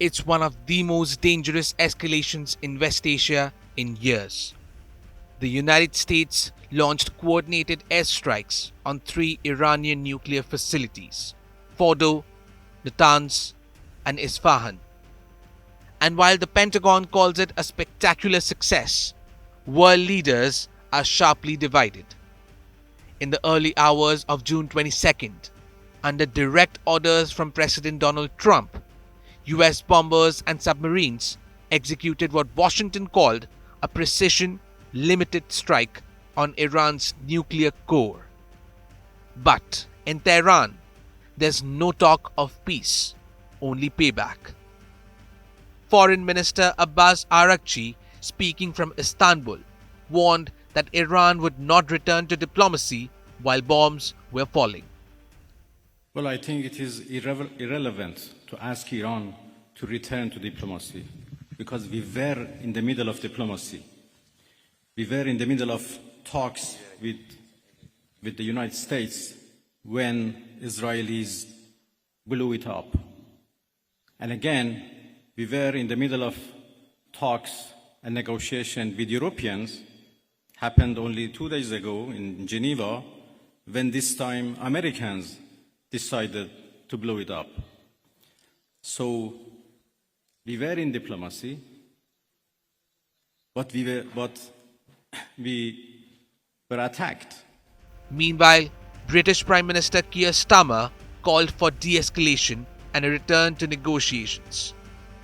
It's one of the most dangerous escalations in West Asia in years. The United States launched coordinated airstrikes on 3 Iranian nuclear facilities: Fordow, Natanz, and Isfahan. And while the Pentagon calls it a spectacular success, world leaders are sharply divided. In the early hours of June 22nd, under direct orders from President Donald Trump, US bombers and submarines executed what Washington called a precision, limited strike on Iran's nuclear core. But in Tehran, there's no talk of peace, only payback. Foreign Minister Abbas Araqchi, speaking from Istanbul, warned that Iran would not return to diplomacy while bombs were falling. Well, I think it is irrelevant to ask Iran to return to diplomacy because we were in the middle of diplomacy. We were in the middle of talks with the United States when Israelis blew it up. And again, we were in the middle of talks and negotiation with Europeans, happened only 2 days ago in Geneva, when this time Americans decided to blow it up. So we were in diplomacy, but we were attacked. Meanwhile, British Prime Minister Keir Starmer called for de-escalation and a return to negotiations.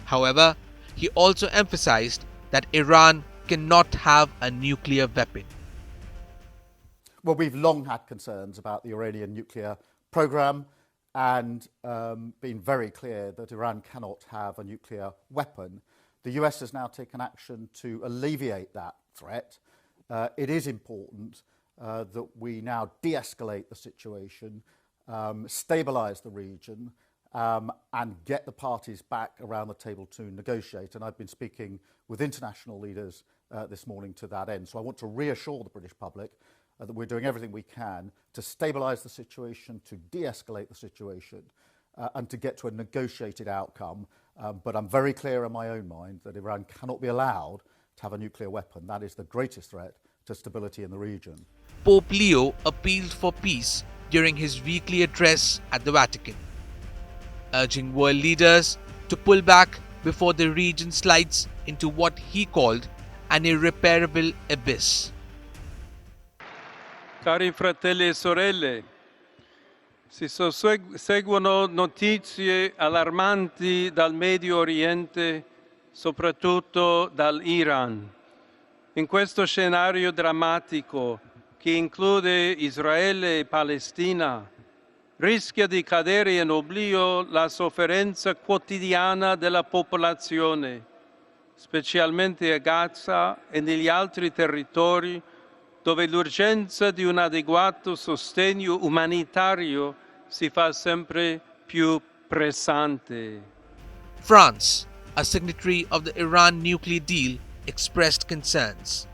However, he also emphasized that Iran cannot have a nuclear weapon. Well, we've long had concerns about the Iranian nuclear program and been very clear that Iran cannot have a nuclear weapon. The US has now taken action to alleviate that threat. It is important that we now de-escalate the situation, stabilise the region, and get the parties back around the table to negotiate. And I've been speaking with international leaders this morning to that end. So I want to reassure the British public that we're doing everything we can to stabilise the situation, to de-escalate the situation, and to get to a negotiated outcome. But I'm very clear in my own mind that Iran cannot be allowed to have a nuclear weapon. That is the greatest threat to stability in the region. Pope Leo appealed for peace during his weekly address at the Vatican, urging world leaders to pull back before the region slides into what he called an irreparable abyss. Cari fratelli e sorelle, si susseguono notizie allarmanti dal Medio Oriente, soprattutto dall'Iran. In questo scenario drammatico, che include Israele e Palestina, rischia di cadere in oblio la sofferenza quotidiana della popolazione, specialmente a Gaza e negli altri territori dove l'urgenza di un adeguato sostegno umanitario si fa sempre più pressante. France, a signatory of the Iran nuclear deal, expressed concerns.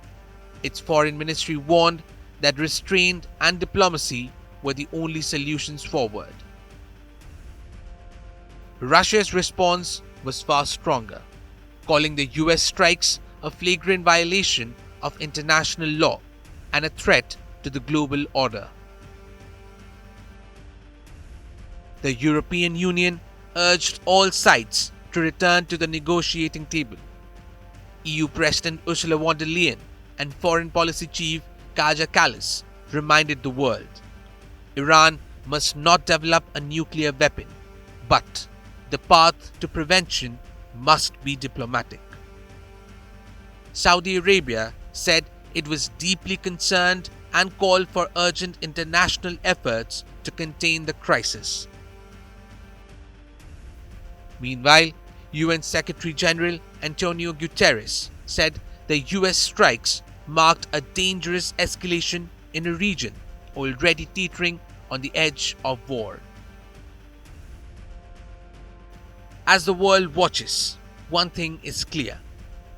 Its foreign ministry warned that restraint and diplomacy were the only solutions forward. Russia's response was far stronger, calling the US strikes a flagrant violation of international law and a threat to the global order. The European Union urged all sides to return to the negotiating table. EU President Ursula von der Leyen and Foreign Policy Chief Kaja Kallas reminded the world Iran must not develop a nuclear weapon, but the path to prevention must be diplomatic. Saudi Arabia said it was deeply concerned and called for urgent international efforts to contain the crisis. Meanwhile, UN Secretary General Antonio Guterres said the US strikes marked a dangerous escalation in a region already teetering on the edge of war. As the world watches, one thing is clear: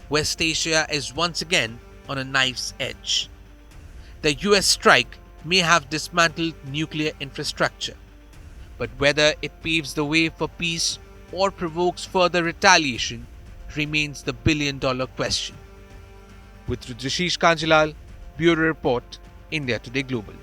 West Asia is once again on a knife's edge. The US strike may have dismantled nuclear infrastructure, but whether it paves the way for peace or provokes further retaliation remains the billion-dollar question. With Rudrishish Kanjilal, Bureau Report, India Today Global.